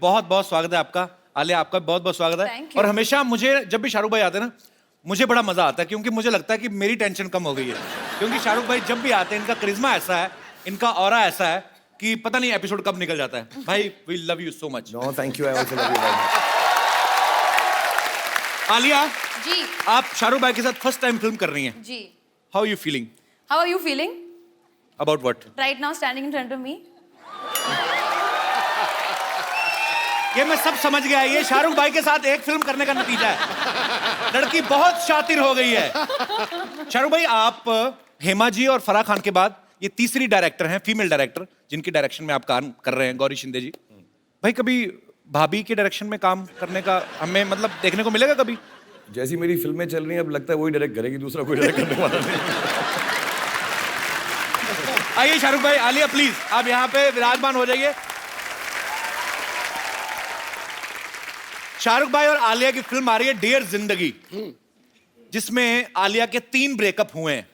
बहुत बहुत स्वागत है आपका। आलिया, आपका बहुत बहुत स्वागत है। और हमेशा मुझे जब भी शाहरुख भाई आते हैं ना, मुझे बड़ा मजा आता है, क्योंकि मुझे लगता है कि मेरी टेंशन कम हो गई है। क्योंकि शाहरुख भाई जब भी आते हैं, इनका करिश्मा ऐसा है, इनका ऑरा ऐसा है कि पता नहीं एपिसोड कब निकल जाता है। भाई, we love you so much. No thank you, I also love you. Alia ji, आप शाहरुख भाई के साथ फर्स्ट टाइम फिल्म कर रही हैं। जी। How you feeling? How are you feeling? About what? Right now, standing in front of me. ये मैं सब समझ गया। ये शाहरुख भाई के साथ एक फिल्म करने का नतीजा है। लड़की बहुत शातिर हो गई है। शाहरुख भाई, आप हेमा जी और फराह खान के बाद ये तीसरी डायरेक्टर हैं, फीमेल डायरेक्टर, जिनकी डायरेक्शन में आप काम कर रहे हैं, गौरी शिंदे जी। भाई, कभी भाभी के डायरेक्शन में काम करने का हमें मतलब देखने को मिलेगा कभी? जैसी मेरी फिल्में चल रही हैं, अब लगता है वही डायरेक्ट करेगी, दूसरा कोई डायरेक्ट करने वाला नहीं। आइए शाहरुख भाई, आलिया प्लीज आप यहाँ पे विराजमान हो जाइए। शाहरुख भाई और आलिया की फिल्म आ रही है डियर जिंदगी, जिसमें आलिया के 3 ब्रेकअप हुए हैं।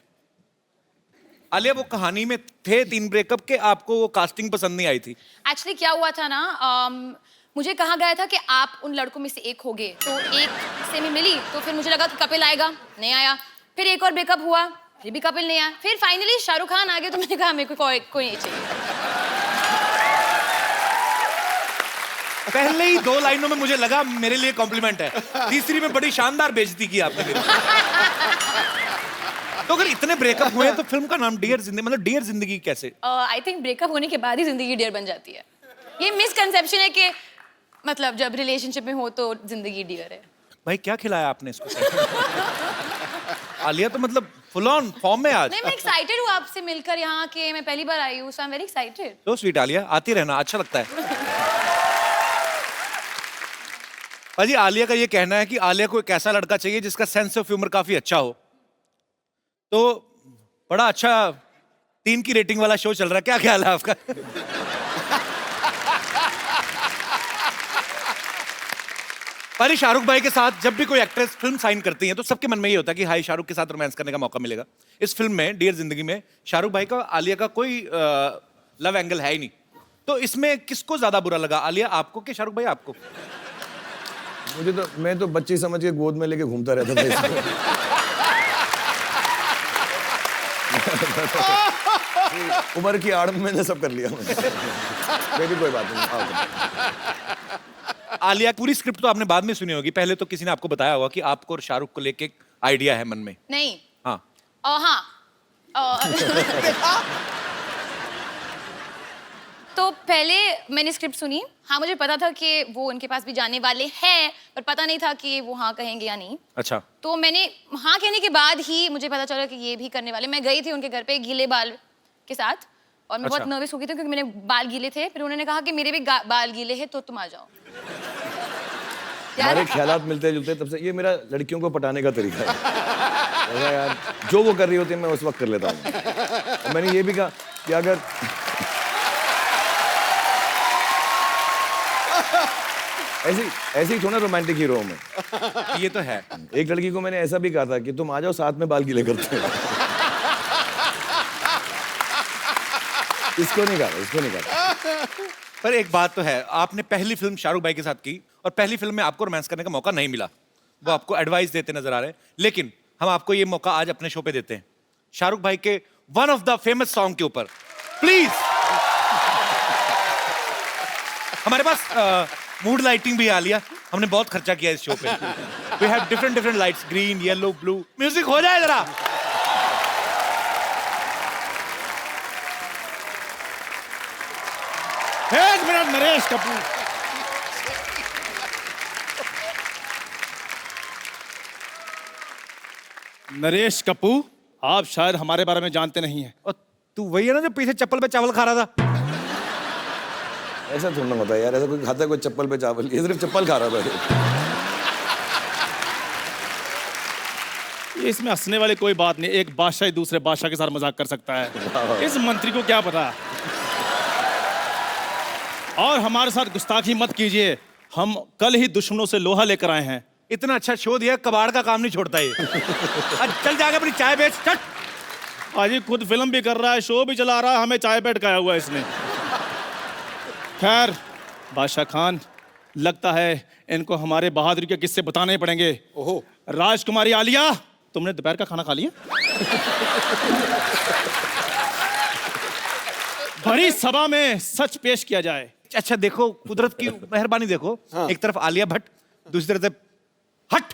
आलिया, वो कहानी में थे 3 ब्रेकअप के, आपको वो कास्टिंग पसंद नहीं आई थी? Actually, क्या हुआ था ना, मुझे कहा गया था कि आप उन लड़कों में से एक होगे, तो एक से मैं मिली, तो फिर मुझे लगा कि कपिल आएगा, नहीं आया। फिर एक और ब्रेकअप हुआ, फिर भी कपिल नहीं आया। फिर फाइनली शाहरुख खान आ गए, तो मैंने कहा मेरे को कोई नहीं चाहिए। पहले ही 2 लाइनों में मुझे लगा मेरे लिए कॉम्प्लीमेंट है, तीसरी में बड़ी शानदार बेइज्जती की आपने मेरी। तो अगर इतने ब्रेकअप हुए हैं तो फिल्म का नाम डियर जिंदगी, मतलब डियर जिंदगी कैसे? आई थिंक ब्रेकअप होने के बाद ही जिंदगी डियर बन जाती है। ये मिसकंसेप्शन है कि मतलब जब रिलेशनशिप में हो तो जिंदगी डियर है। भाई, क्या खिलाया आपने इसको? आलिया तो मतलब फुल ऑन फॉर्म में आज। नहीं, मैं एक्साइटेड हूँ आपसे मिलकर यहाँ के, मैं पहली बार आई हूँ, सो आई एम वेरी एक्साइटेड। तो स्वीट आलिया, आती रहना, अच्छा लगता है। भाजी, आलिया का ये कहना है कि आलिया को एक ऐसा लड़का चाहिए जिसका सेंस ऑफ ह्यूमर काफी अच्छा हो। तो बड़ा अच्छा 3 की रेटिंग वाला शो चल रहा है, क्या ख्याल है आपका? पर शाहरुख भाई के साथ जब भी कोई एक्ट्रेस फिल्म साइन करती है तो सबके मन में ये होता है कि हाई शाहरुख के साथ रोमांस करने का मौका मिलेगा। इस फिल्म में डियर जिंदगी में शाहरुख भाई का आलिया का कोई लव एंगल है ही नहीं। तो इसमें किसको ज्यादा बुरा लगा, आलिया आपको कि शाहरुख भाई आपको? मुझे तो, मैं तो बच्ची समझ के गोद में लेके घूमता रहता था इसको। उम्र की आड़ में मैंने सब कर लिया। मैं भी कोई बात नहीं। आलिया, पूरी स्क्रिप्ट तो आपने बाद में सुनी होगी, पहले तो किसी ने आपको बताया होगा कि आपको और शाहरुख को लेके एक आइडिया है मन में? नहीं। हाँ। हाँ। तो पहले मैंने स्क्रिप्ट सुनी। हाँ, मुझे पता था कि वो उनके पास भी जाने वाले हैं, पर पता नहीं था कि वो हाँ कहेंगे या नहीं। अच्छा। तो मैंने हाँ कहने के बाद ही मुझे पता चला कि ये भी करने वाले। मैं गई थी उनके घर पे गीले बाल के साथ, और मैं बहुत नर्वस हो गई थी क्योंकि मेरे बाल गीले थे। फिर उन्होंने कहा कि मेरे भी बाल गीले हैं, तो तुम आ जाओ। हमारे ख्यालात मिलते जुलते, तब से ये मेरा लड़कियों को पटाने का तरीका है। यार, जो वो कर रही होती है मैं उस वक्त कर लेता हूँ। मैंने ये भी कहा कि अगर ऐसे ही थोड़ा रोमांटिक हीरो में ये तो है। एक लड़की को मैंने ऐसा भी कहा था कि तुम आ जाओ, साथ में बाल गीले करते हैं। इसको नहीं कहा। पर एक बात तो है, आपने पहली फिल्म शाहरुख भाई के साथ की और पहली फिल्म में आपको रोमांस करने का मौका नहीं मिला। वो आपको एडवाइस देते नजर आ रहे हैं, लेकिन हम आपको ये मौका आज अपने शो पे देते हैं, शाहरुख भाई के one of the famous song के ऊपर। प्लीज। हमारे पास मूड लाइटिंग भी आ लिया, हमने बहुत खर्चा किया इस शो पे। We have different lights, green, yellow, blue. Music हो जाए जरा। एक मिनट, नरेश कपूर। नरेश कपूर, आप शायद हमारे बारे में जानते नहीं हैं। और तू वही है ना जो पीछे चप्पल पे चावल खा रहा था? ऐसा थोड़ा होता है यार, ऐसा कोई खाता है कोई चप्पल पे चावल? ये सिर्फ चप्पल खा रहा था। ये इसमें हंसने वाली कोई बात नहीं। एक बादशाह दूसरे बादशाह के साथ मजाक कर सकता है, इस मंत्री को क्या पता। और हमारे साथ गुस्ताखी मत कीजिए, हम कल ही दुश्मनों से लोहा लेकर आए हैं। इतना अच्छा शो दिया, कबाड़ का काम नहीं छोड़ता ये। आज चल जाके अपनी चाय बेच, चल। आज खुद फिल्म भी कर रहा है, शो भी चला रहा है, हमें चाय पे अटकाया हुआ है इसने। खैर बादशाह खान, लगता है इनको हमारे बहादुरी के किस्से बताने पड़ेंगे। ओहो। राजकुमारी आलिया, तुमने दोपहर का खाना खा लिया? बड़ी सभा में सच पेश किया जाए। अच्छा देखो, कुदरत की मेहरबानी देखो। एक तरफ आलिया भट्ट, दूसरी तरफ हट।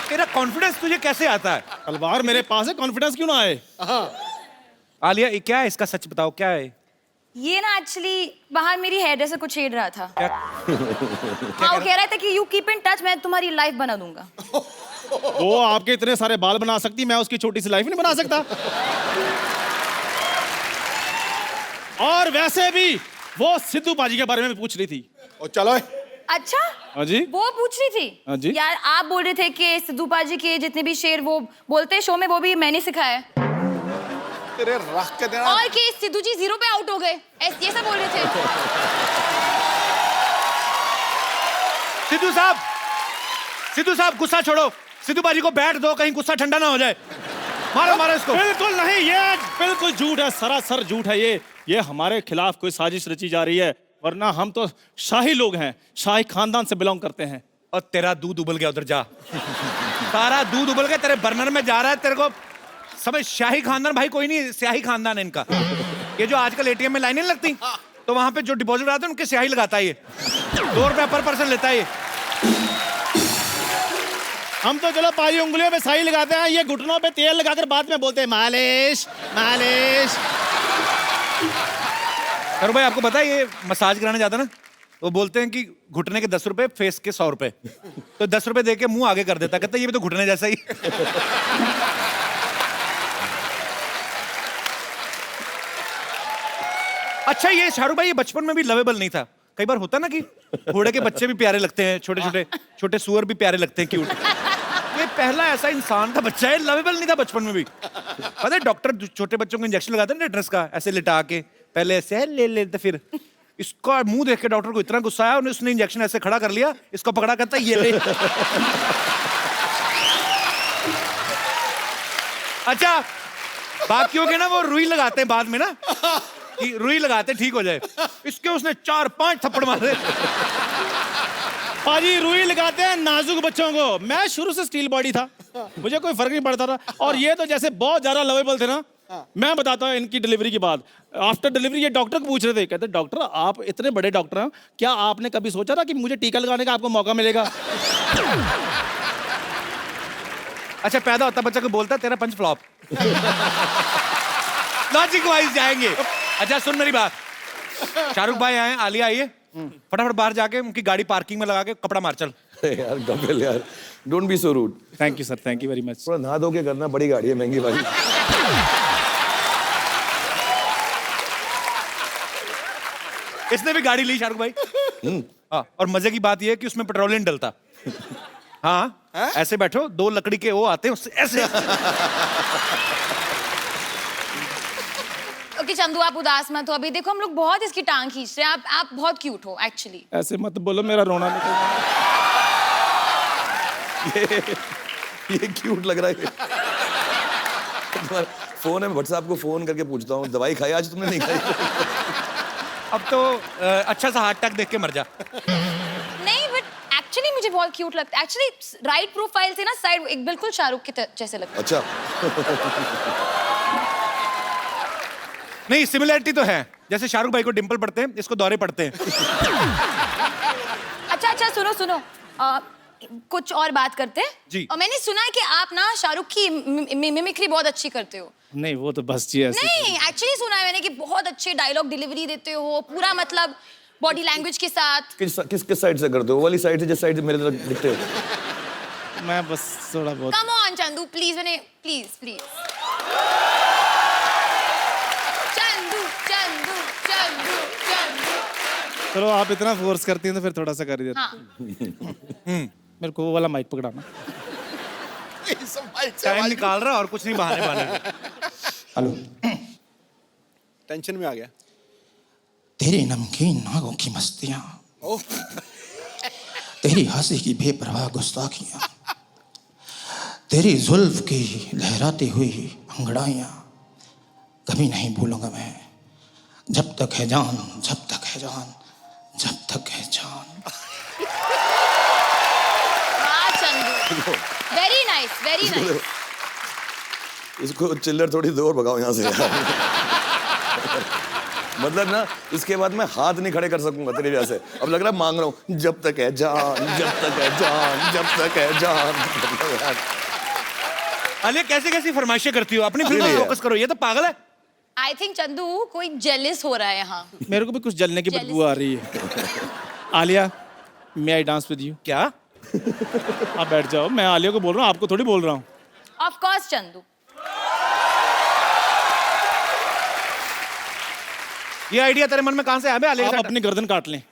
तेरा कॉन्फिडेंस तुझे कैसे आता है? तलवार मेरे पास है, कॉन्फिडेंस क्यों ना आए? आलिया ये क्या है, इसका सच बताओ क्या है? ये ना एक्चुअली बाहर मेरी हेयर ड्रेसर कुछ छेड़ रहा था। क्या? हाँ, वो कह रहा था कि यू कीप इन टच, मैं तुम्हारी लाइफ बना दूंगा। वो आपके इतने सारे बाल बना सकती, मैं उसकी छोटी सी लाइफ नहीं बना सकता। और वैसे भी वो सिद्धू पाजी के बारे में पूछ रही थी। ओ चलो। अच्छा, हाँ जी, वो पूछ रही थी। हाँ जी। यार आप बोल रहे थे कि सिद्धू पाजी के जितने भी शेर वो बोलते हैं शो में, वो भी मैंने सिखाया है। तेरे रख के देना। और कि सिद्धू जी 0 पे आउट हो गए, ये सब बोल रहे थे। सिद्धू साहब गुस्सा छोड़ो, सिद्धू बाजी को बैठ दो, कहीं गुस्सा ठंडा ना हो जाए। मारो मारो इसको। बिल्कुल नहीं, ये बिल्कुल झूठ है, सरासर झूठ है। ये हमारे खिलाफ कोई साजिश रची जा रही है, वरना हम तो शाही लोग हैं, शाही खानदान से बिलोंग करते हैं। और तेरा दूध उबल गया, उधर जा। सारा दूध उबल गया तेरे बर्नर में जा रहा है, तेरे को समझ। शाही खानदान भाई कोई नहीं, स्याही खानदान है इनका। ये जो आजकल एटीएम में लाइनें लगती, तो वहां पे जो डिपॉजिट आते हैं उनके स्याही लगाता है ये। 2 रुपया पर पर्सन लेता है ये। हम तो चलो पाजी उंगलियों पे स्याही लगाते हैं, ये घुटनों पे तेल लगाकर बाद में बोलते हैं मालिश मालिश। अरे भाई आपको पता है ये मसाज कराने जाता ना, वो बोलते हैं कि घुटने के 10 रुपए, फेस के 100 रुपए। तो 10 रुपए दे के मुंह आगे कर देता, कहता है ये भी तो घुटने जैसा ही। अच्छा ये शाहरुख भाई, ये बचपन में भी लवेबल नहीं था? कई बार होता ना कि घोड़े के बच्चे भी प्यारे लगते हैं, छोटे छोटे छोटे सुअर भी प्यारे लगते हैं, क्यूट। ये पहला ऐसा इंसान का बच्चा है, लवेबल नहीं था बचपन में भी। पता है डॉक्टर छोटे बच्चों को इंजेक्शन लगाते हैं टेटनस का, ऐसे लिटा के, पहले ऐसे ले लेते, फिर इसका मुंह देख के डॉक्टर को इतना गुस्सा आया, उसने इंजेक्शन ऐसे खड़ा कर लिया, इसको पकड़ा, कहता है ये ले। अच्छा बाकियों के ना वो रुई लगाते हैं बाद में ना, कि रुई लगाते ठीक हो जाए, इसके उसने 4-5 थप्पड़ मारे। पाजी रुई लगाते हैं नाजुक बच्चों को। मैं शुरू से स्टील बॉडी था, मुझे कोई फर्क नहीं पड़ता था। और ये तो जैसे बहुत ज्यादा लवेबल थे ना। मैं बताता हूँ इनकी डिलीवरी के बाद, आफ्टर डिलीवरी ये डॉक्टर को पूछ रहे थे, कहते डॉक्टर आप इतने बड़े डॉक्टर हैं, क्या आपने कभी सोचा था कि मुझे टीका लगाने का आपको मौका मिलेगा? अच्छा पैदा होता बच्चा को बोलता तेरा पंच फ्लॉप। लॉजिक वाइज जाएंगे। अच्छा सुन मेरी बात, शाहरुख भाई आए, आलिया आई है, फटाफट बाहर जाके उनकी गाड़ी पार्किंग में लगा के कपड़ा मार चल। यार कपिल यार, don't be so rude. Thank you sir, thank you very much. थोड़ा नहा धो के करना, बड़ी गाड़ी है, महंगी वाली। इसने भी गाड़ी ली शाहरुख भाई। हाँ, और मजे की बात यह है कि उसमें पेट्रोल नहीं डलता। हाँ ऐसे बैठो, 2 लकड़ी के वो आते हैं उससे ऐसे। ओके चंदू आप उदास मत हो, अभी देखो हम लोग बहुत इसकी टांग खींच रहे हैं, आप बहुत क्यूट हो एक्चुअली। ऐसे मत बोलो, मेरा रोना निकल रहा है। ये क्यूट लग रहा है। तुम्हारा फोन है, मैं भट्ट साहब को फोन करके पूछता हूँ दवाई खाई आज तुमने? नहीं खाई। अब तो अच्छा सा हार्ट अटैक देख के मर जा। नहीं बट एक्चुअली मुझे बहुत क्यूट लगता है। एक्चुअली राइट प्रोफाइल से ना साइड एक बिल्कुल शाहरुख के जैसे लगता है। अच्छा। नहीं सिमिलरिटी तो है, जैसे शाहरुख भाई को डिंपल पड़ते हैं, इसको दौरे पड़ते हैं। अच्छा सुनो कुछ और बात करते हैं जी। और मैंने सुना है कि आप ना शाहरुख की मिमिक्री बहुत अच्छी करते हो। नहीं वो तो बस जी ऐसे। नहीं एक्चुअली सुना है मैंने कि बहुत अच्छे डायलॉग डिलीवरी देते हो, पूरा मतलब बॉडी लैंग्वेज के साथ। किस साइड से करते हो? वो वाली साइड से, जिस साइड से मेरे तरफ दिखते हो? मैं बस थोड़ा बहुत। कम ऑन चंदू प्लीज, मैंने प्लीज चंदू चंदू चंदू चंदू। चलो आप इतना फोर्स करती हैं तो फिर थोड़ा सा कर ही देते। हाँ मेरे को वो वाला माइक पकड़ाना। टाइम निकाल रहा और कुछ नहीं, बहाने बहाने। हेलो, टेंशन में आ गया। तेरी नमकीन नागों की मस्तियां, तेरी हंसी की बेपरवाह गुस्ताखियां, तेरी जुल्फ की लहराती हुई अंगड़ाइयां कभी नहीं भूलूंगा मैं। जब तक है जान, जब तक है जान, जब तक है जान। Very nice. इसको चिल्लर थोड़ी दूर भगाओ यहाँ से यार। मतलब ना इसके बाद मैं हाथ नहीं खड़े कर सकूंगा तेरी वजह से। अब लग रहा है मांग रहा हूँ, जब तक है जान, जब तक है जान, जब तक है जान। आलिया कैसी कैसी फरमाइशें करती हो? अपनी फिल्म नहीं, पर नहीं, फोकस करो, ये तो पागल है। आई थिंक चंदू कोई जेलिस हो रहा है यहाँ। मेरे को भी कुछ जलने की बदबू आ रही है। आलिया, मे आई डांस विद यू? क्या? आप बैठ जाओ, मैं आलिया को बोल रहा हूँ, आपको थोड़ी बोल रहा हूँ। Of course Chandu. ये आइडिया तेरे मन में कहां से आया बे आलिया के आप साथ? अपनी गर्दन काट लें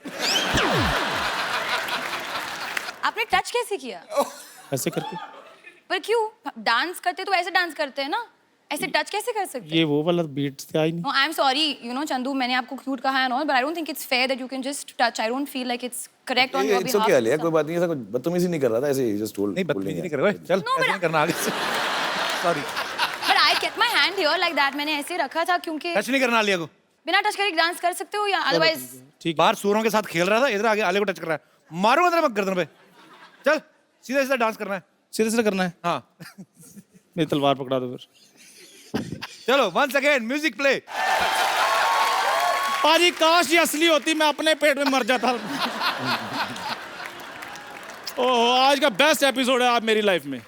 आपने टच कैसे किया? ऐसे करके। पर क्यों? डांस करते तो ऐसे डांस करते हैं ना, ऐसे टच कैसे कर सकते हैं? ये वो वाला बीट से आई नहीं। No, I'm sorry, you know, Chandu, मैंने आपको क्यूट कहा है ना, but I don't think it's fair that you can just touch. I don't feel like it's correct on your it's behalf. Okay Alia, कोई बात नहीं, ऐसा कुछ बदतमीजी नहीं कर रहा था, ऐसे ही जस्ट होल्ड। नहीं बदतमीजी नहीं कर रहे, चल No, ऐसे but- नहीं करना आगे से। Sorry, But I kept my hand here like that. मैंने ऐसे रखा था क्योंकि टच नहीं करना आलिया को। बिना टच करे डांस कर सकते हो या otherwise ठीक, बाहर सूरों के साथ खेल रहा था, इधर आगे आलिया को टच कर रहा है। मारूंगा तेरे मैं गर्दन पे। चल सीधा सीधा डांस करना है। सीधे सीधे करना है। हाँ मेरी तलवार पकड़ा दो फिर। चलो वंस अगेन म्यूजिक प्ले। पाजी काश ये असली होती, मैं अपने पेट में मर जाता। ओह, आज का बेस्ट एपिसोड है आप मेरी लाइफ में।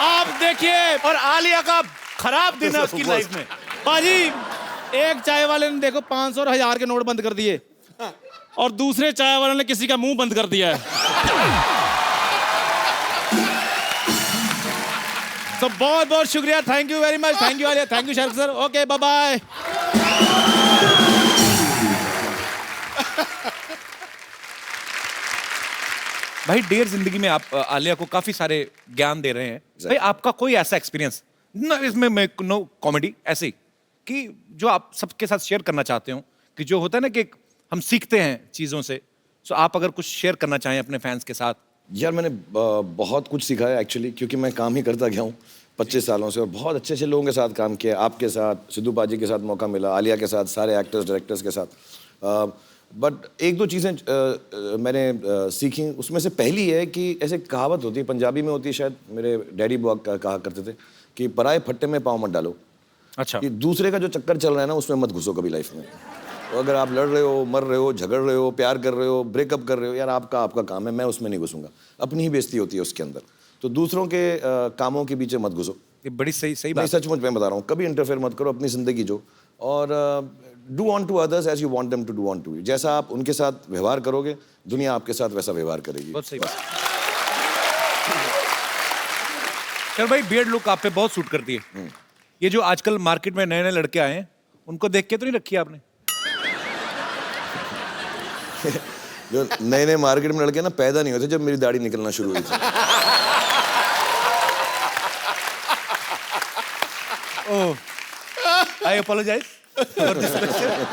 आप देखिए, और आलिया का खराब दिन है उसकी लाइफ में। पाजी एक चाय वाले ने देखो 500 और 1000 के नोट बंद कर दिए और दूसरे चाय वाले ने किसी का मुंह बंद कर दिया है। तो बहुत बहुत शुक्रिया, thank you very much, thank you Alia, thank you Shahrukh sir, okay bye bye. भाई डेयर जिंदगी में आप आलिया को काफी सारे ज्ञान दे रहे हैं। भाई आपका कोई ऐसा एक्सपीरियंस ना, इसमें मैं नो कॉमेडी ऐसे ही कि जो आप सबके साथ शेयर करना चाहते हो, कि जो होता है ना कि हम सीखते हैं चीजों से, सो आप अगर कुछ शेयर करना चाहें अपने फैंस के साथ। यार मैंने बहुत कुछ सीखा है एक्चुअली, क्योंकि मैं काम ही करता गया हूँ 25 सालों से, और बहुत अच्छे अच्छे लोगों के साथ काम किया। आपके साथ, सिद्धू पाजी के साथ मौका मिला, आलिया के साथ, सारे एक्टर्स डायरेक्टर्स के साथ। बट एक दो चीज़ें मैंने सीखी, उसमें से पहली है कि ऐसे कहावत होती है, पंजाबी में होती है शायद, मेरे डैडी बुआ कहा करते थे कि पराए फट्टे में पाँव मत डालो। अच्छा, कि दूसरे का जो चक्कर चल रहा है ना, उसमें मत घुसो कभी लाइफ में। तो अगर आप लड़ रहे हो, मर रहे हो, झगड़ रहे हो, प्यार कर रहे हो, ब्रेकअप कर रहे हो, यार आपका काम है, मैं उसमें नहीं घुसूंगा। अपनी ही बेइज्जती होती है उसके अंदर, तो दूसरों के कामों के पीछे मत घुसो। ये बड़ी सही नहीं, बात। सचमुच मैं बता रहा हूँ, कभी इंटरफेयर मत करो, अपनी जिंदगी जो, और do unto others as you want them to do unto you. जैसा आप उनके साथ व्यवहार करोगे, दुनिया आपके साथ वैसा व्यवहार करेगी। बहुत सही बात। चल भाई, बियर्ड लुक आप पे बहुत सूट करती है। ये जो आजकल मार्केट में नए नए लड़के आए हैं, उनको देख के तो नहीं रखी आपने? जो नए नए मार्केट में लड़के ना पैदा नहीं होते जब मेरी दाढ़ी निकलना शुरू हुई थी। आई अपोलोजाइज फॉर दिस क्वेश्चन।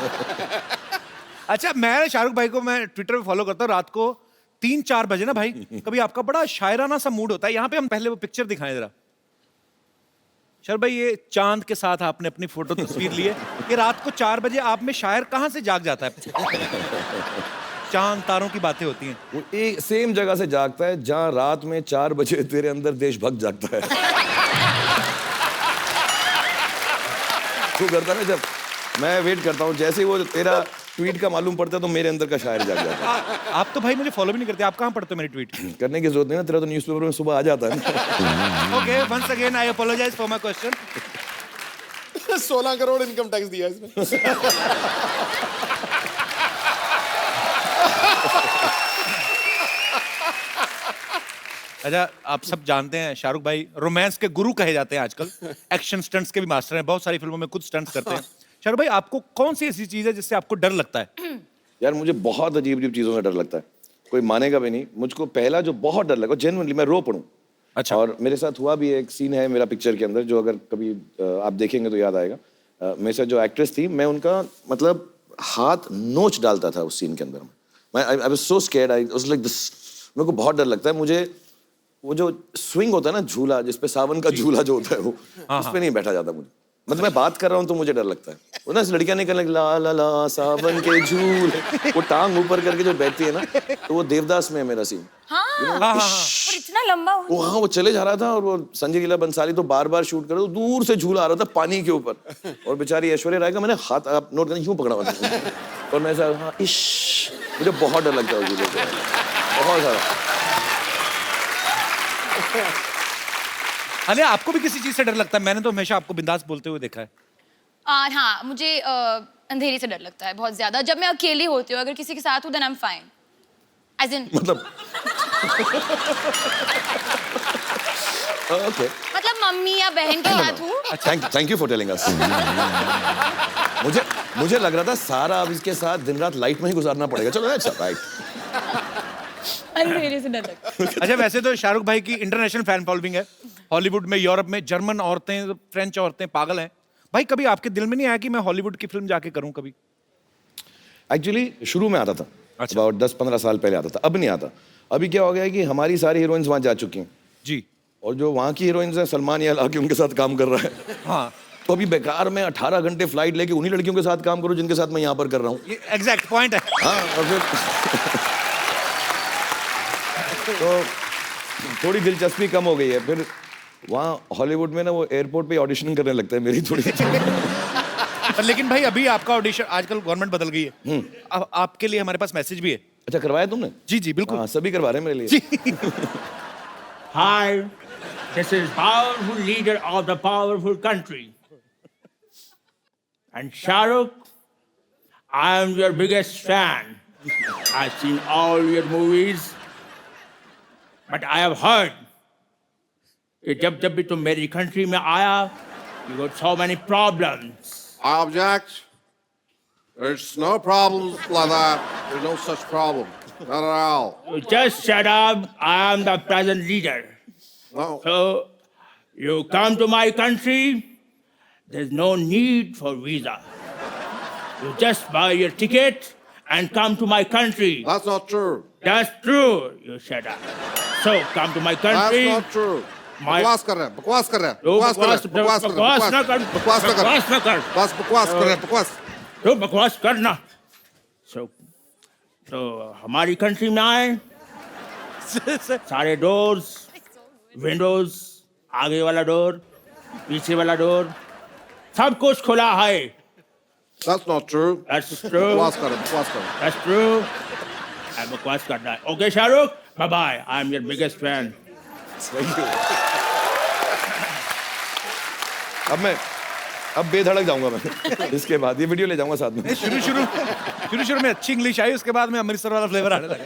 अच्छा, मैं शाहरुख भाई को मैं ट्विटर पे फॉलो करता हूँ। रात को 3-4 बजे ना भाई, कभी आपका बड़ा शायराना सा मूड होता है। यहाँ पे हम पहले वो पिक्चर दिखाएं जरा। शाहरुख भाई, ये चांद के साथ आपने अपनी फोटो तस्वीर ली है। ये रात को 4 बजे आप में शायर कहाँ से जाग जाता है? चांद तारों की बातें होती हैं। वो एक सेम जगह से जागता है जहाँ रात में 4 बजे तेरे अंदर देशभक्त जागता है। तू करता ना, जब मैं वेट करता हूँ, जैसे ही वो तेरा ट्वीट का मालूम पड़ता है तो मेरे अंदर का शायर जाग जाता है। आप तो भाई मुझे फॉलो भी नहीं करते, आप कहाँ पढ़ते हो मेरी ट्वीट? करने की जरूरत नहीं ना, तेरा तो न्यूज़पेपर में सुबह आ जाता है ना। Okay, once again I apologise for my question. 16 crore income tax दिया इसमें। अच्छा, आप सब जानते हैं शाहरुख भाई रोमांस के गुरु कहे जाते हैं आजकल। एक्शन स्टंट्स के भी मास्टर हैं, बहुत सारी फिल्मों में खुद स्टंट्स करते हैं। शाहरुख भाई, आपको कौन सी ऐसी चीज है जिससे आपको डर लगता है? यार मुझे बहुत अजीब अजीब चीज़ों से डर लगता है, कोई मानेगा भी नहीं। मुझको पहला जो बहुत डर लगा, जेन्युइनली मैं रो पड़ूं। अच्छा। और मेरे साथ हुआ भी, एक सीन है मेरा पिक्चर के अंदर जो अगर कभी आप देखेंगे तो याद आएगा। मेरे साथ जो एक्ट्रेस थी, मैं उनका मतलब हाथ नोच डालता था उस सीन के अंदर। मैं I was so scared, I was like this. मेरे को बहुत डर लगता है। मुझे वो जो स्विंग होता है ना, झूला जिसपे सावन का झूला जो होता है, वो उस पे नहीं बैठा जाता मुझे। मतलब मैं बात कर रहा हूँ तो मुझे डर लगता है। वो ना लड़कियां नहीं करने ला ला ला सावन के झूल, वो टांग ऊपर करके जो बैठती है ना, तो वो देवदास में है मेरा सीन। हाँ हाँ। और इतना लंबा हो वो हाँ वो चले जा रहा था और वो संजय लीला बंसाली तो बार बार शूट कर रहे, तो दूर से झूला आ रहा था पानी के ऊपर, और बेचारी ऐश्वर्या राय का मैंने हाथ आप नोट करना यूं पकड़ा हुआ था, और मैं ऐसा हाँ इश, मुझे बहुत डर लगता है उस झूले से, बहुत सारा। अरे आपको भी किसी चीज से डर लगता है? मैंने तो हमेशा आपको बिंदास बोलते हुए देखा है। हाँ मुझे अंधेरे से डर लगता है बहुत ज्यादा। जब मैं अकेली होती हूँ, अगर किसी के साथ हूँ then I am fine, as in मतलब ओके, मतलब मम्मी या बहन के साथ हूँ। Thank you for telling us. मुझे लग रहा था सारा अब इसके साथ दिन रात लाइट में ही गुजारना पड़ेगा। चलो अच्छा राइट। अंधेरे से डर लगता है। अच्छा, वैसे तो शाहरुख भाई की इंटरनेशनल फैन फॉलोइंग है, हॉलीवुड में, यूरोप में, जर्मन औरतें, फ्रेंच औरतें पागल हैं। भाई कभी आपके दिल में नहीं आया कि मैं हॉलीवुड की फिल्म जाके करूं कभी? एक्चुअली शुरू में आता था, अच्छा। about 10-15 साल पहले आता था, अब नहीं आता। अभी क्या हो गया है कि हमारी सारी हीरोइंस वहाँ जा चुकी हैं, जी और जो वहाँ की हीरोइंस हैं सलमान यार आके उनके साथ काम कर रहा है। हाँ, तो अभी बेकार में 18 घंटे फ्लाइट लेके उन्हीं लड़कियों के साथ काम करूं जिनके साथ मैं यहाँ पर कर रहा हूँ। ये एग्जैक्ट पॉइंट है। हाँ, और फिर तो थोड़ी दिलचस्पी कम हो गई है। फिर वहाँ हॉलीवुड में ना वो एयरपोर्ट पे ऑडिशन करने लगता है मेरी थोड़ी। पर लेकिन भाई अभी आपका ऑडिशन, आजकल गवर्नमेंट बदल गई है, अब आपके लिए हमारे पास मैसेज भी है। अच्छा करवाया तुमने? जी जी बिल्कुल। हाँ सभी करवा रहे हैं मेरे लिए। Hi, this is powerful leader of the powerful country. And Shahrukh, I am your biggest fan. I've seen all your movies. But I have heard कि जब भी तुम मेरी country में आया, you got so many problems. I object. There's no problems like that. There's no such problem. Not at all. You just shut up. I am the present leader. No. So you come to my country, there's no need for visa. You just buy your ticket and come to my country. That's not true. That's true. You shut up. So come to my country. That's not true. My- बकवास कर रहे हैं, बकवास कर रहे हैं, तू बकवास कर रहे हैं, बकवास ना कर, बकवास ना कर, बकवास ना कर। बस बकवास कर रहे हैं, बकवास। तो बकवास करना। तो हमारी कंट्री में आए, सारे डोर्स, विंडोज, आगे वाला डोर, पीछे वाला डोर, सब कुछ खुला है। That's not true. That's true. बकवास कर रहे हैं, बकवास कर रहे हैं। That's true. I'm बकवास करना है। Okay, Shahrukh, bye bye. I'm your biggest fan. अब बेधड़क जाऊंगा मैं। इसके बाद ये वीडियो ले जाऊंगा साथ में। शुरू में अच्छी इंग्लिश आई, उसके बाद में अमृतसर वाला फ्लेवर आने लगा।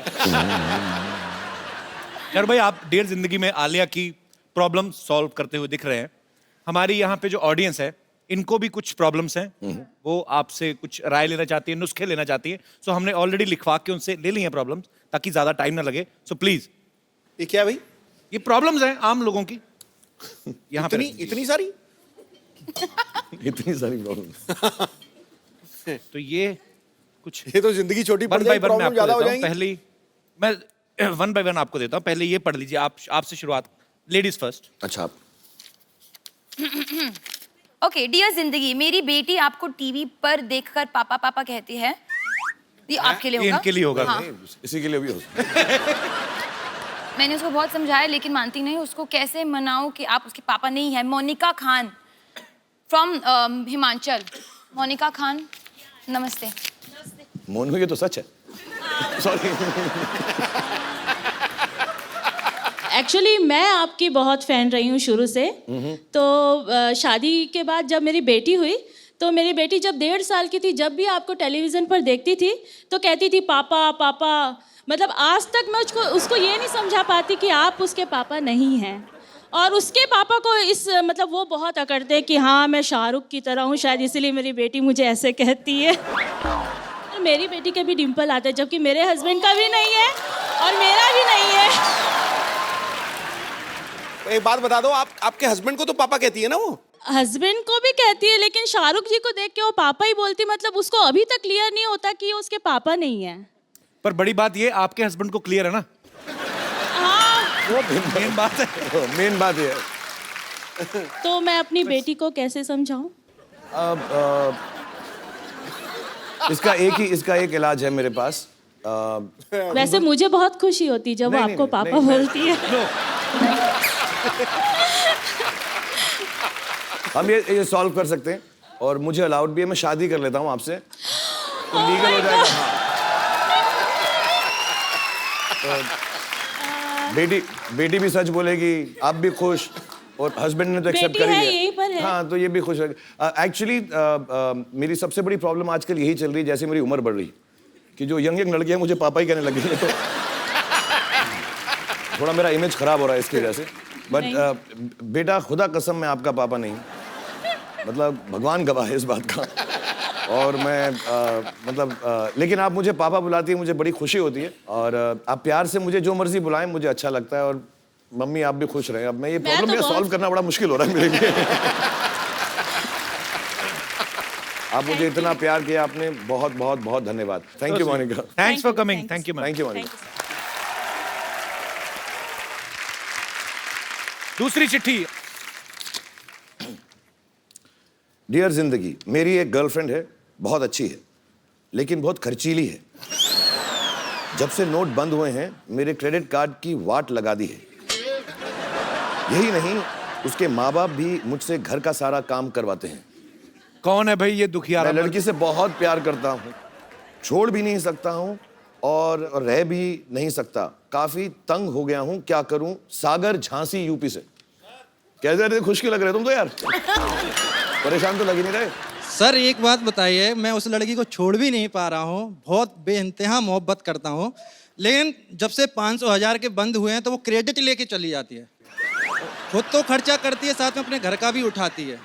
यार भाई आप डियर जिंदगी में आलिया की प्रॉब्लम सॉल्व करते हुए दिख रहे हैं। हमारी यहाँ पे जो ऑडियंस है, इनको भी कुछ प्रॉब्लम्स हैं, वो आपसे कुछ राय लेना चाहती है, नुस्खे लेना चाहती है। सो हमने ऑलरेडी लिखवा के उनसे ले ली हैं प्रॉब्लम्स, ताकि ज्यादा टाइम ना लगे। सो प्लीज, ये क्या भाई? ये प्रॉब्लम्स हैं आम लोगों की यहाँ पे। इतनी सारी? इतनी सारी प्रॉब्लम। तो ये कुछ ये तो जिंदगी छोटी पड़ वन बाय जाएगी, वन मैं प्रॉब्लम आपको ज्यादा हो देता हूँ। जाएंगी। पहली मैं वन बाय वन आपको देता हूँ। पहले ये पढ़ लीजिए आप, आपसे शुरुआत, लेडीज फर्स्ट। अच्छा ओके डियर जिंदगी, मेरी बेटी आपको टीवी पर देखकर पापा पापा कहती है। ये आपके लिए ये होगा। इनके लिए होगा। हाँ। इसी के लिए भी हो सकता। मैंने उसको बहुत समझाया लेकिन मानती नहीं। उसको कैसे मनाऊं कि आप उसके पापा नहीं है। मोनिका खान फ्रॉम हिमाचल। मोनिका खान नमस्ते। मोनू ये तो सच है। सॉरी। एक्चुअली मैं आपकी बहुत फ़ैन रही हूँ शुरू से। तो शादी के बाद जब मेरी बेटी हुई, तो मेरी बेटी जब 1.5 साल की थी, जब भी आपको टेलीविज़न पर देखती थी तो कहती थी पापा पापा। मतलब आज तक मैं उसको ये नहीं समझा पाती कि आप उसके पापा नहीं हैं। और उसके पापा को इस मतलब वो बहुत अकड़ते हैं कि हाँ मैं शाहरुख की तरह हूँ, शायद इसीलिए मेरी बेटी मुझे ऐसे कहती है। और मेरी बेटी के भी डिम्पल आते हैं, जबकि मेरे हस्बैंड का भी नहीं है और मेरा भी नहीं है। एक बात बता दो, आपके हस्बैंड को तो पापा कहती है ना वो? हस्बैंड को भी कहती है, लेकिन शाहरुख जी को देख के वो पापा ही बोलती। मतलब उसको अभी तक क्लियर नहीं होता कि ये उसके पापा नहीं है। पर बड़ी बात ये, आपके हस्बैंड को क्लियर है ना? हाँ, वो मेन बात है। मेन बात ये है। तो मैं अपनी बेटी को कैसे समझाऊं? इसका एक इलाज है मेरे पास। वैसे मुझे बहुत खुशी होती जब वो नहीं, आपको नहीं, पापा नहीं, बोलती है। हम ये सॉल्व कर सकते हैं और मुझे अलाउड भी है, मैं शादी कर लेता हूँ आपसे, तो लीगल हो जाएगा। हाँ। तो बेटी भी सच बोलेगी, आप भी खुश, और हस्बैंड ने तो एक्सेप्ट बेटी कर ही है, लिया। यहीं पर है। हाँ, तो ये भी खुश रहेगा। एक्चुअली मेरी सबसे बड़ी प्रॉब्लम आजकल यही चल रही है, जैसे मेरी उम्र बढ़ रही कि जो यंग लड़कियां मुझे पापा ही कहने लगी है, तो थोड़ा मेरा इमेज खराब हो रहा है इसकी वजह से। बट बेटा, खुदा कसम मैं आपका पापा नहीं, मतलब भगवान गवाह है इस बात का। और मैं लेकिन आप मुझे पापा बुलाती है, मुझे बड़ी खुशी होती है, और आप प्यार से मुझे जो मर्जी बुलाएं, मुझे अच्छा लगता है। और मम्मी आप भी खुश रहें। अब मैं ये प्रॉब्लम सॉल्व करना बड़ा मुश्किल हो रहा है मेरे लिए। आप मुझे इतना प्यार किया आपने, बहुत बहुत बहुत धन्यवाद। Thank you Monica. Thanks for coming. Thank you thank you Monica. दूसरी चिट्ठी। डियर जिंदगी, मेरी एक गर्लफ्रेंड है, बहुत अच्छी है, लेकिन बहुत खर्चीली है। जब से नोट बंद हुए हैं, मेरे क्रेडिट कार्ड की वाट लगा दी है। यही नहीं, उसके माँ बाप भी मुझसे घर का सारा काम करवाते हैं। कौन है भाई ये दुखियारा? मैं लड़की से बहुत प्यार करता हूँ, छोड़ भी नहीं सकता हूँ और रह भी नहीं सकता। काफी तंग हो गया हूँ, क्या करूँ? सागर झांसी यूपी से। कैसे रहे? खुश क्यों लग रहे तुम तो यार? परेशान तो लग ही नहीं रहे। सर एक बात बताइए, मैं उस लड़की को छोड़ भी नहीं पा रहा हूँ, बहुत बेइंतहा मोहब्बत करता हूँ, लेकिन जब से 500,000 के बंद हुए हैं तो वो क्रेडिट लेके चली जाती है, खुद तो खर्चा करती है, साथ में अपने घर का भी उठाती है।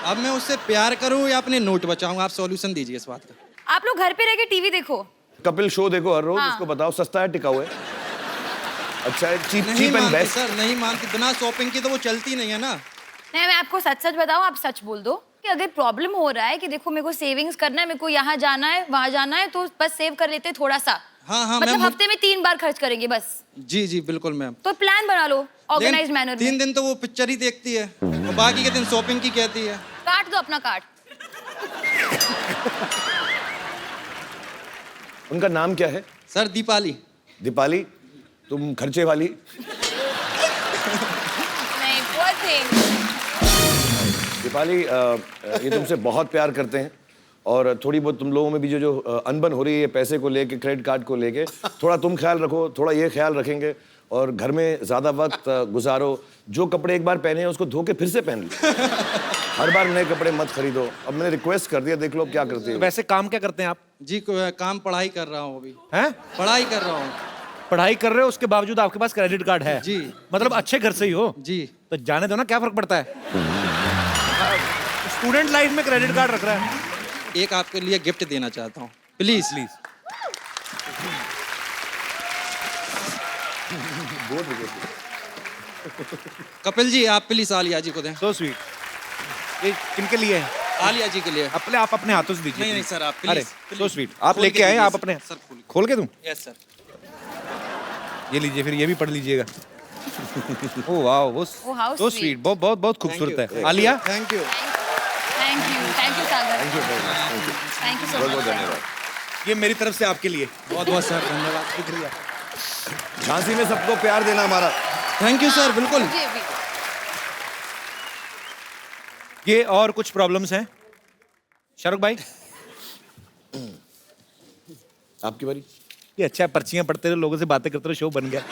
अब मैं उससे प्यार करूँ या अपने नोट बचाऊँ? आप सॉल्यूशन दीजिए इस बात का। आप लोग घर पे रह के टीवी देखो, कपिल शो देखो हर रोज। हाँ। उसको बताओ सस्ता है, टिकाऊ है, अच्छा है, चीप नहीं चीप एंड मानती बेस्ट। सर, नहीं मानती। बिना शॉपिंग की तो वो चलती नहीं है ना। नहीं मैं आपको सच सच बताऊं, आप सच बोल दो कि अगर प्रॉब्लम हो रहा है कि देखो मेरे को सेविंग्स करना है, मेरे को यहाँ जाना है वहाँ जाना है, तो बस सेव कर लेते हैं थोड़ा सा। हाँ हाँ मतलब मैम। हफ्ते में 3 बार खर्च करेंगे बस। जी जी बिल्कुल मैम। तो प्लान बना लो ऑर्गेनाइज लेकिन मैनर 3 में। दिन तो वो पिक्चर ही देखती है और बाकी के दिन शॉपिंग की कहती है। काट दो अपना कार्ड। उनका नाम क्या है? सर दीपाली। दीपाली, तुम खर्चे वाली। नहीं poor thing। दीपाली, ये तुमसे बहुत प्यार करते हैं, और थोड़ी बहुत तुम लोगों में भी जो अनबन हो रही है पैसे को लेके, क्रेडिट कार्ड को लेके, थोड़ा तुम ख्याल रखो, थोड़ा ये ख्याल रखेंगे, और घर में ज्यादा वक्त गुजारो। जो कपड़े एक बार पहने हैं उसको धो के फिर से पहन लो। हर बार नए कपड़े मत खरीदो। अब मैंने रिक्वेस्ट कर दिया, देख लो क्या करते हो। वैसे काम क्या करते हैं आप? जी काम पढ़ाई कर रहा हूँ अभी। हैं? पढ़ाई कर रहा हूँ। पढ़ाई कर रहे हो, उसके बावजूद आपके पास क्रेडिट कार्ड है? जी। मतलब अच्छे घर से ही हो? जी। तो जाने दो ना, क्या फर्क पड़ता है? स्टूडेंट लाइफ में क्रेडिट कार्ड रख रहा है। एक आपके लिए गिफ्ट देना चाहता हूँ, प्लीज प्लीज। कपिल जी आप प्लीज आलिया जी को दें। So sweet. ये किनके लिए है? आलिया जी के लिए। अपने आप अपने हाथों से दीजिए। नहीं नहीं please। सर आप अरे प्लीज। So sweet. आप लेके आए, आप अपने सर खोल के दूं? Yes sir. ये लीजिए, फिर ये भी पढ़ लीजिएगा। ओह वाह, वो Oh, how so sweet. Sweet, बहुत बहुत बहुत खूबसूरत है। Alia, thank you. Thank you Sagar. Thank you so बहुत बहुत मच। धन्यवाद। ये मेरी तरफ से आपके लिए। बहुत बहुत सर धन्यवाद। शुक्रिया। झांसी में सबको प्यार देना हमारा। थैंक यू सर बिल्कुल। जी भी। ये और कुछ प्रॉब्लम्स हैं शाहरुख भाई? आपकी बारी। ये अच्छा है, पर्चियां पढ़ते रहो, लोगों से बातें करते रहो, शो बन गया।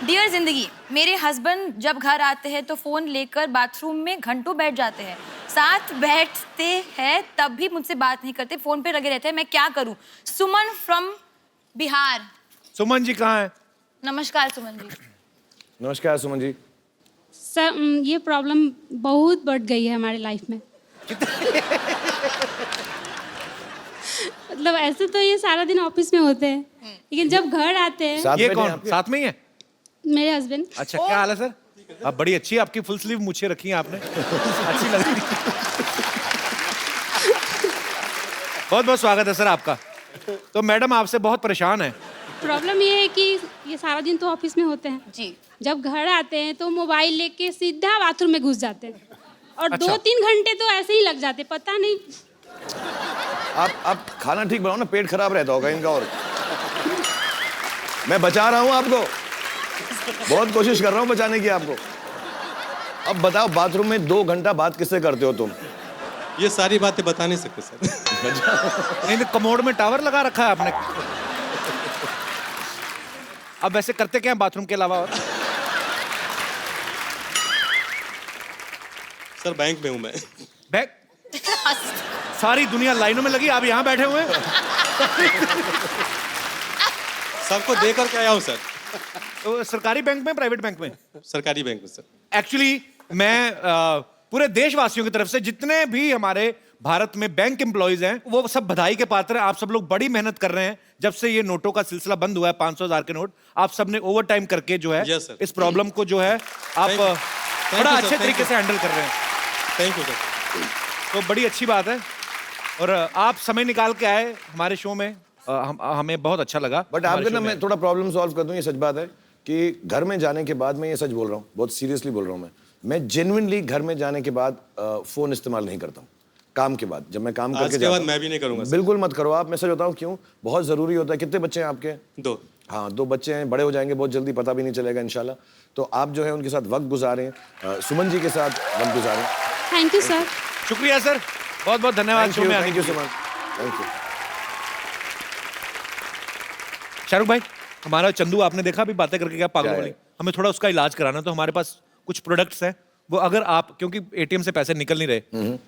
डियर जिंदगी, मेरे हस्बैंड जब घर आते हैं तो फोन लेकर बाथरूम में घंटों बैठ जाते हैं, साथ बैठते हैं तब भी मुझसे बात नहीं करते, फोन पे लगे रहते हैं। मैं क्या करूं? सुमन फ्रॉम बिहार। सुमन जी कहाँ है? नमस्कार सुमन जी। नमस्कार सुमन जी। सर ये प्रॉब्लम बहुत बढ़ गई है हमारी लाइफ में। मतलब ऐसे तो ये सारा दिन ऑफिस में होते हैं, लेकिन जब घर आते हैं साथ ये में कौन? आपके? साथ में ही है? मेरे हस्बैंड। अच्छा, क्या हाल है सर? आप बड़ी अच्छी है, आपकी फुल स्लीव मूछें रखी हैं आपने, अच्छी लग रही है। बहुत बहुत स्वागत है सर आपका। तो मैडम आपसे बहुत परेशान है। प्रॉब्लम ये है कि ये सारा दिन तो ऑफिस में होते हैं जी। जब घर आते हैं तो मोबाइल लेके सीधा बाथरूम में घुस जाते हैं। और अच्छा। 2-3 घंटे तो ऐसे ही लग जाते, पता नहीं। आप खाना ठीक बनाओ ना, पेट खराब रहता होगा इनका। और मैं बचा रहा हूं आपको, बहुत कोशिश कर रहा हूं बचाने की आपको। अब बताओ, बाथरूम में 2 घंटा बात किससे करते हो तुम? ये सारी बातें बता नहीं सकते सर। नहीं तो कमोड में टावर लगा रखा है आपने। अब वैसे करते क्या है बाथरूम के अलावा? और सर बैंक में हूँ मैं। बैग सारी दुनिया लाइनों में लगी, आप यहाँ बैठे हुए हैं। सबको देकर के आया हूँ सर। तो सरकारी बैंक में, प्राइवेट बैंक में? सरकारी बैंक में सर। एक्चुअली मैं पूरे देशवासियों की तरफ से जितने भी हमारे भारत में बैंक एम्प्लॉइज हैं वो सब बधाई के पात्र हैं। आप सब लोग बड़ी मेहनत कर रहे हैं जब से ये नोटों का सिलसिला बंद हुआ है, 500,000 के नोट। आप सब ने ओवर टाइम करके जो है Yes, sir. इस प्रॉब्लम को जो है आप Thank you, बड़ा sir. अच्छे Thank तरीके you. से हैंडल कर रहे हैं। Thank you sir. तो बड़ी अच्छी बात है। और आप समय निकाल के आए हमारे शो में, हमें बहुत अच्छा लगा। बट आपके ना मैं थोड़ा प्रॉब्लम सॉल्व कर दूं। ये सच बात है कि घर में जाने के बाद, मैं ये सच बोल रहा हूँ, बहुत सीरियसली बोल रहा हूँ, मैं जेन्युइनली घर में जाने के बाद फोन इस्तेमाल नहीं करता हूँ। काम के बाद, जब मैं काम करके आज के जाता बाद हूँ, मैं भी नहीं करूँगा सर। बिल्कुल मत करो आप। मैं सच बताऊँ क्यों, बहुत जरूरी होता है। कितने बच्चे हैं आपके? 2। हाँ, 2 बच्चे हैं, बड़े हो जाएंगे बहुत जल्दी, पता भी नहीं चलेगा इंशाल्लाह। तो आप जो है उनके साथ वक्त गुजारें, सुमन जी के साथ वक्त गुजारें। Thank you sir. शुक्रिया सर, बहुत बहुत धन्यवाद शो में आने थैंक के यू लिए। So much, thank you. Shahrukh भाई, हमारा चंदू आपने देखा अभी बातें करके क्या पागल क्या है? वाली, हमें थोड़ा उसका इलाज कराना। तो हमारे पास कुछ प्रोडक्ट्स हैं, वो अगर आप, क्योंकि एटीएम से पैसे निकल नहीं रहे,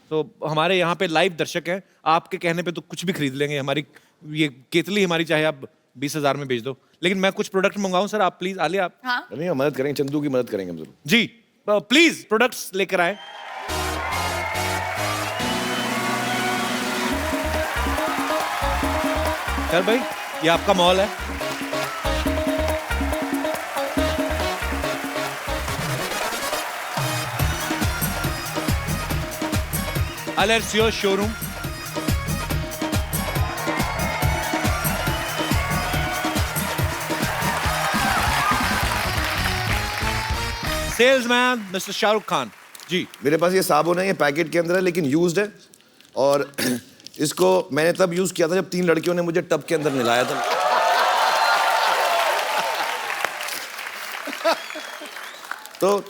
तो हमारे यहाँ पे लाइव दर्शक हैं, आपके कहने पे तो कुछ भी खरीद लेंगे। हमारी ये केतली हमारी चाहे आप 20,000 में बेच दो, लेकिन मैं कुछ प्रोडक्ट मंगाऊं सर, आप प्लीज आलिया आप। हाँ नहीं, हम मदद करेंगे, चंदू की मदद करेंगे हम जरूर। जी प्लीज प्रोडक्ट्स लेकर आए। सर भाई, ये आपका मॉल है। Alessio showroom. Salesman mister Shahrukh Khan ji. मेरे पास ये साबुन है, ये पैकेट के अंदर है लेकिन यूज्ड है। और इसको मैंने तब यूज किया था जब 3 लड़कियों ने मुझे टब के अंदर नहलाया था। तो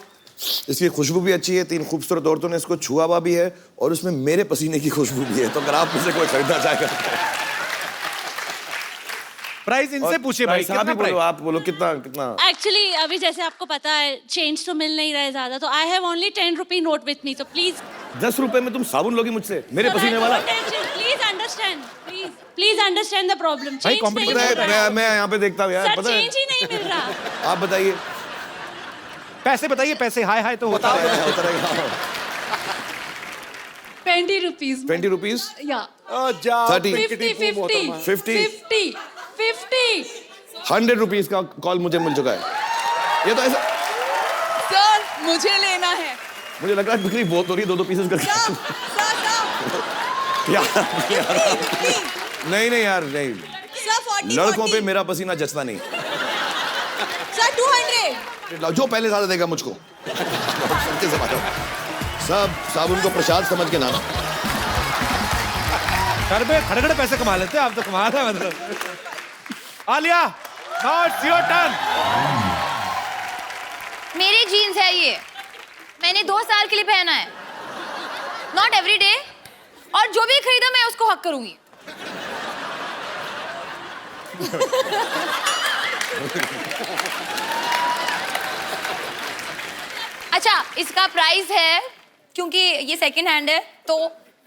इसकी खुशबू भी अच्छी है, 3 खूबसूरत औरतों ने इसको छुआ हुआ भी है और उसमें मेरे पसीने की खुशबू भी है। तो अगर आप मुझसे कोई खरीदना चाहेगा, प्राइस इनसे पूछिए भाई, आप ही कितना बोलो, प्राइस? आप बोलो कितना कितना। एक्चुअली अभी जैसे आपको पता है चेंज तो मिल नहीं रहे ज्यादा, तो I have only 10 rupee note with me, तो प्लीज 10 रुपए में तुम साबुन लोगी मुझसे, मेरे पसीने वाला? Please understand, please understand the problem. भाई, चेंज नहीं competition मिल रहा है मैं यहाँ पे देखता हूँ यार, सर, पता है। चेंज ही नहीं मिल रहा। आप बताइए। पैसे बताइए, पैसे हाय हाय तो होता है। होता रहेगा। 20 रुपीज 20 रुपीज, या 30, 50 100 रुपीज का कॉल मुझे मिल चुका है। ये तो ऐसा, सर मुझे लेना है। मुझे लग रहा है बिक्री बहुत हो रही है, 2-2 पीसेस करके। यार, नहीं नहीं यार, नहीं, लड़कों पे मेरा पसीना जचता नहीं। सर 200। जो पहले ज्यादा देगा मुझको। सब साबुन को प्रसाद समझ के नाम। सर पे खड़े खड़े पैसे कमा लेते हैं आप, तो कमाल है मतलब। Alia, now it's your turn. मेरी जीन्स है ये, मैंने 2 साल के लिए पहना है, नॉट एवरी डे, और जो भी खरीदा मैं उसको हक करूंगी। अच्छा, इसका प्राइस है, क्योंकि ये सेकंड हैंड है, तो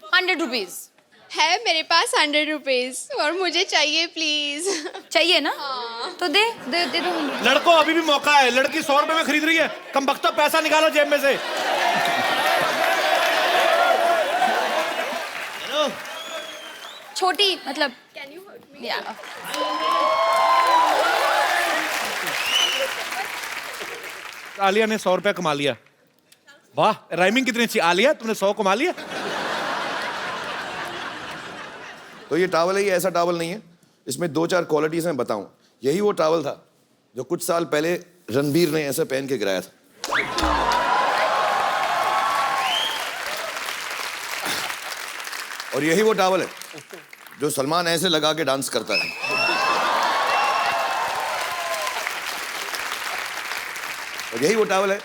100 रुपीज है मेरे पास 100 रुपीज और मुझे चाहिए प्लीज। चाहिए ना? तो दे दे दे दो। लड़कों अभी भी मौका है, लड़की 100 रुपए में खरीद रही है, कम वक्त पैसा निकालो जेब में से। छोटी मतलब या आलिया ने 100 रुपया कमा लिया। वाह, राइमिंग कितनी अच्छी। आलिया, तुमने 100 कमा लिया। तो ये टावल है, ये ऐसा टावल नहीं है, इसमें 2-4 क्वालिटीज मैं बताऊं। यही वो टावल था जो कुछ साल पहले रणबीर ने ऐसे पहन के गिराया था। और यही वो टॉवल है जो सलमान ऐसे लगा के डांस करता है। और यही वो टॉवल है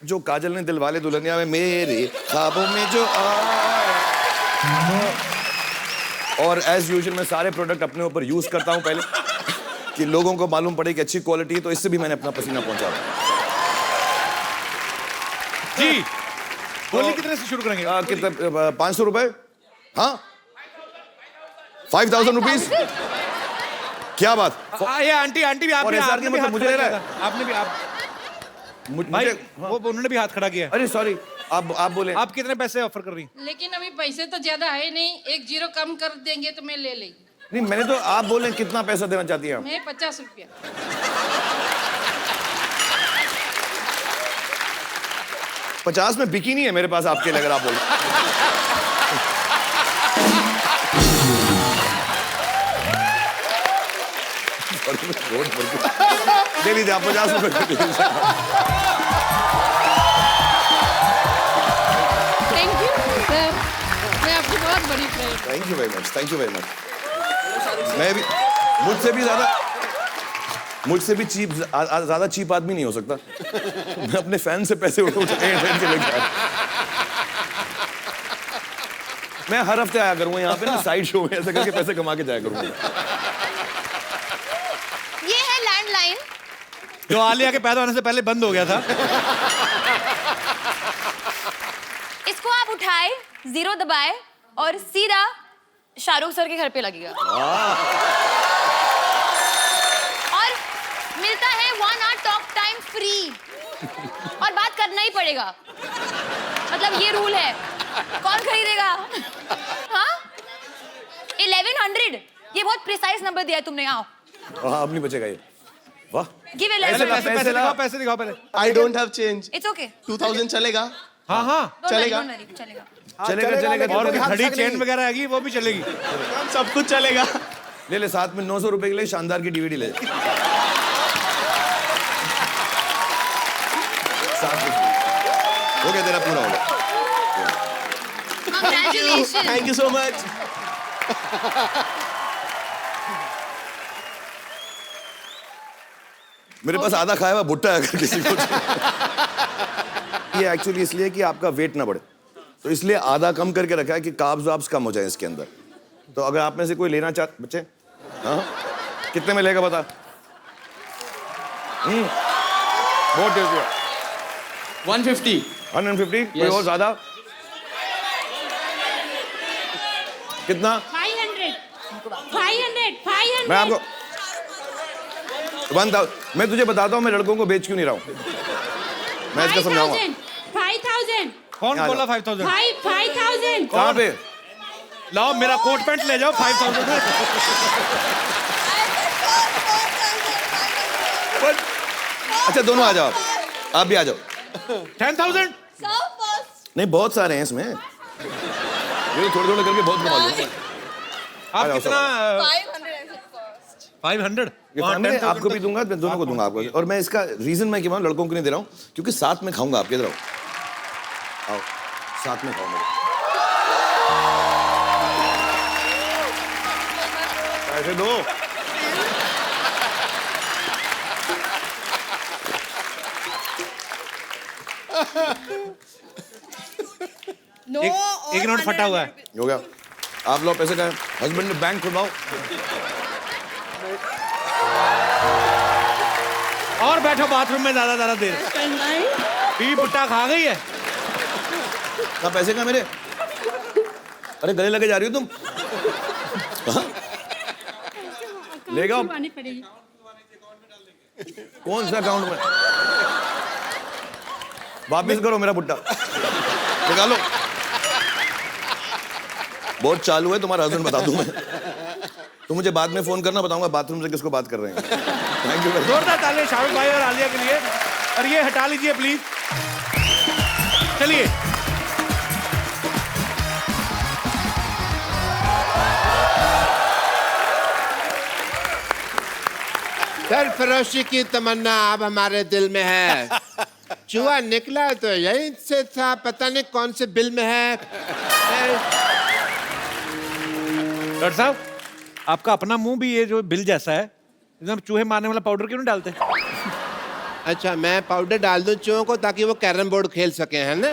जो काजल ने दिलवाले दुल्हनिया में मेरे ख्वाबों में जो आया। और एज यूजुअल मैं सारे प्रोडक्ट अपने ऊपर यूज करता हूं पहले कि लोगों को मालूम पड़े कि अच्छी क्वालिटी है, तो इससे भी मैंने अपना पसीना पहुंचा। जी बोलिए कितने से शुरू करेंगे? कितने? 500 रुपए? हाँ 5000 रुपीज। क्या बात? ये आंटी आंटी भी और आपने SR आपने भी मतलब हाथ मुझे खड़ा ले रहा किया है? था। आपने भी आप भाई मुझे वो उन्होंने भी हाथ खड़ा किया। अरे सॉरी, आप बोले। आप कितने पैसे ऑफर कर रही हैं? लेकिन अभी पैसे तो ज्यादा है नहीं, 1 0 कम कर देंगे तो मैं ले लेंगी। नहीं मैंने तो, आप बोले कितना पैसा देना चाहती हैं आप? मैं 50 रुपया। 50 में बिकी नहीं है मेरे पास आपके लिए, अगर आप बोले। दे दीजिए आप 50 रुपए। थैंक यू सर, मैं आपकी बहुत बड़ी friend. Thank you very much, thank you very much. मैं भी मुझसे भी चीप, ज्यादा चीप आदमी नहीं हो सकता। मैं अपने फैन से पैसे उठा के लेके आया। मैं हर हफ्ते आया करूंगा यहाँ पे ना, साइड शो में ऐसे करके पैसे कमा के जाया करूंगा। ये है लैंडलाइन जो आलिया के पैदा होने से पहले बंद हो गया था। इसको आप उठाए, 0 दबाए और सीधा शाहरुख सर के घर पे लगेगा और मिलता है 1 hour टॉक टाइम फ्री और बात करना ही पड़ेगा। मतलब ये रूल है। कौन खरीदेगा? हाँ 1100। ये बहुत प्रिसाइज नंबर दिया है तुमने। आओ हाँ अब नहीं बचेगा ये। वाह गिव पैसे दिखाओ पहले। I don't have change. It's okay 2000 चलेगा? हाँ हाँ चलेगा। चलेगा। और घड़ी चेन वगैरह आएगी वो भी चलेगी। सब कुछ चलेगा। ले साथ में 900 रुपए के लिए शानदार की डीवीडी ले। साथ में हो गया, तेरा पूरा हो गया। Congratulations. Thank you so much. मेरे पास आधा खाया हुआ भुट्टा है अगर किसी को। ये एक्चुअली इसलिए कि आपका वेट ना बढ़े, तो इसलिए आधा कम करके रखा है कि कार्ब्स वाब्स कम हो जाए इसके अंदर। तो अगर आप में से कोई लेना चाहते बच्चे, हाँ कितने में लेगा बता? बहुत टेस्टी है। 150। 150। कोई और ज्यादा? कितना? 500 मैं आपको 1000। मैं तुझे बताता हूँ मैं लड़कों को बेच क्यों नहीं रहा हूँ, मैं इसका समझाऊंगा। 5000 कौन यहाँ बोला जाओ। 5000? 5000 कहाँ पे? लाओ मेरा कोट पैंट ले जाओ 5000 में। अच्छा दोनों आ जाओ, आप भी आ जाओ। 10,000। नहीं बहुत सारे हैं इसमें, ये थोड़े थोड़े करके बहुत कमा लूंगा। आप जाओ, कितना? 500। ये फैमिली आपको भी दूंगा, दोनों को दूंगा आपको। और मैं इसका रीजन मैं क्यों लड़कों को नहीं दे रहा हूँ, क्योंकि साथ में खाऊंगा। आप इधर आओ, आओ साथ में खाऊंगा। पैसे दो। एक नोट फटा हुआ है। हो गया, आप लोग पैसे का हस्बैंड ने बैंक खुलवाओ। और बैठो बाथरूम में ज्यादा देर। पी पुट्टा खा गई है। ना पैसे का मेरे? अरे गले लगे जा रही हो तुम? लेगा पड़ेगी। कौन सा अकाउंट में? वापिस करो मेरा पुट्टा, निकालो। बहुत चालू है तुम्हारा हस्बैंड, बता दूं मैं। तुम मुझे बाद में फोन करना, बताऊंगा बाथरूम से किसको बात कर रहे हैं। Thank you. जोरदार तालियां शाहरुख भाई और आलिया के लिए। और ये हटा लीजिए प्लीज। चलिए सरफरोशी की तमन्ना अब हमारे दिल में है। चूहा निकला तो यहीं से था, पता नहीं कौन से बिल में है। डॉक्टर साहब आपका अपना मुंह भी ये जो बिल जैसा है, एकदम चूहे मारने वाला पाउडर क्यों नहीं डालते? अच्छा, मैं पाउडर डाल दूं चूहों को ताकि वो कैरम बोर्ड खेल सके, है ना?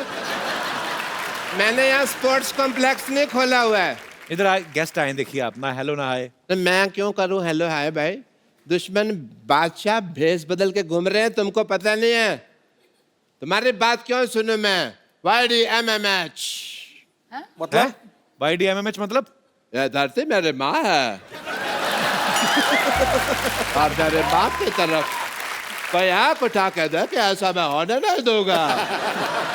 मैंने यहाँ स्पोर्ट्स कॉम्प्लेक्स नहीं खोला हुआ है। इधर आए, गेस्ट आए, देखिए आप ना हेलो ना हाय। तो मैं क्यों करूं हेलो हाय भाई? दुश्मन बादशाह भेष बदल के घूम रहे हैं, तुमको पता नहीं है? तुम्हारी बात क्यों सुनूं मैं? YDMMH मतलब YDMMH मतलब? ये धरती मेरे माँ है और मेरे बाप की तरफ कोई आँख उठा के दे कि ऐसा मैं होने नहीं दूंगा।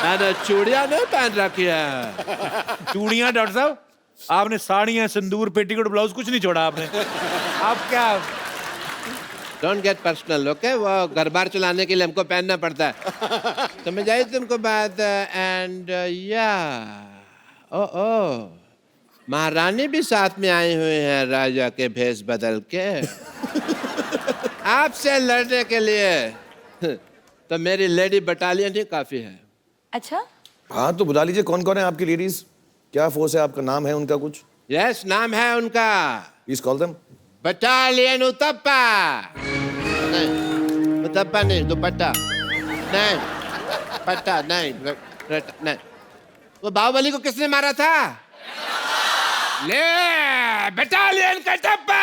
मैंने चूड़ियां नहीं पहन रखी है। चूड़ियां? डॉक्टर साहब आपने साड़ियां, सिंदूर, पेटीकोट, ब्लाउज कुछ नहीं छोड़ा आपने। आप क्या? Don't get personal, okay? वो घर बार चलाने के लिए हमको पहनना पड़ता है। समझ आई तुमको बात? एंड या ओ महारानी भी साथ में आई हुई है राजा के भेष बदल के आपसे लड़ने के लिए। तो मेरी लेडी बटालियन ही काफी है। अच्छा, हाँ तो बुला लीजिए, कौन कौन है आपकी लेडीज? क्या फोर्स है आपका? नाम है उनका कुछ? यस, नाम है उनका please call them. Battalion Uthappa. नहीं, उतप्पा नहीं, दुपट्टा नहीं, पट्टा नहीं, नहीं। वो बाहुबली को किसने मारा था? ले बटालियन का टप्पा।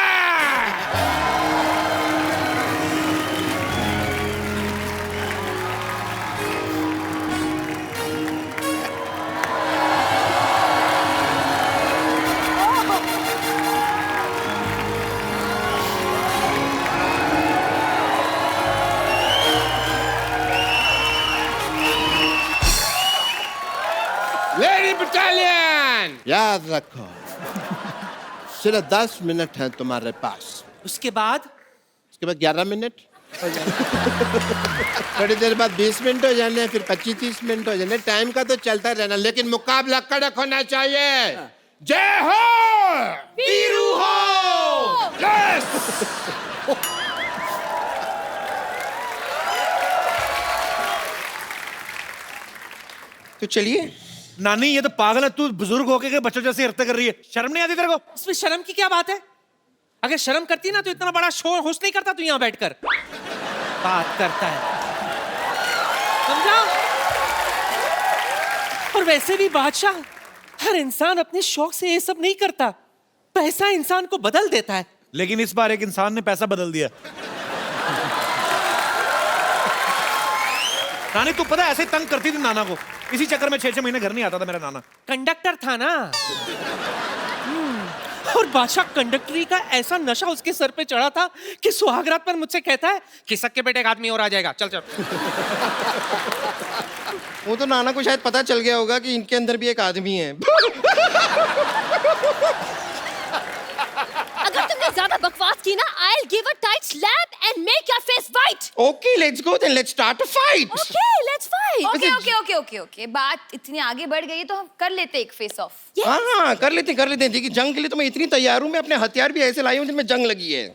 लेडी बटालियन, याद रखो सिर्फ 10 मिनट हैं तुम्हारे पास। उसके बाद 11 मिनट थोड़ी देर बाद 20 मिनट हो जाने, फिर 25-30 मिनट हो जाने। टाइम का तो चलता रहना, लेकिन मुकाबला कड़क होना चाहिए। जय हो वीरू हो। यस। तो चलिए। नानी ये तो पागल है, तू बुजुर्ग होके के बच्चों जैसे हरकतें कर रही है, शर्म नहीं आती तेरे को? इसमें शर्म की क्या बात है? अगर शर्म करती ना तो इतना बड़ा शोर होस्ट नहीं करता तू यहाँ बैठकर। बात करता है, समझा? और वैसे भी बादशाह, हर इंसान अपने शौक से ये सब नहीं करता। पैसा इंसान को बदल देता है। लेकिन इस बार एक इंसान ने पैसा बदल दिया। नानी तू पता है ऐसे ही तंग करती थी नाना को, इसी चक्कर में 6-6 महीने घर नहीं आता था मेरा नाना। कंडक्टर था ना। और बादशाह कंडक्टरी का ऐसा नशा उसके सर पे चढ़ा था कि सुहागरात पर मुझसे कहता है कि सक्के बेटे एक आदमी और आ जाएगा, चल चल। वो तो नाना को शायद पता चल गया होगा कि इनके अंदर भी एक आदमी है। अगर तुमने ज्यादा बकवास की ना, I'll give a tight slap and make your face white. Okay, let's go then. Let's start a fight. Okay, let's fight. Okay. बात इतनी आगे बढ़ गई है तो हम कर लेते एक फेस ऑफ। हाँ, कर लेते हैं। देखिए जंग के लिए तो मैं इतनी तैयार हूँ, मैं अपने हथियार भी ऐसे लाई हूँ जिनमें जंग लगी है।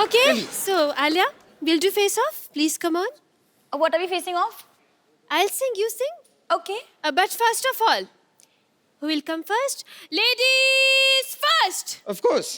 Okay, so Alia, we'll do face off. Please come on. What are we facing off? I'll sing, you sing. Okay. But first of all, who will come first? Ladies first. Of course.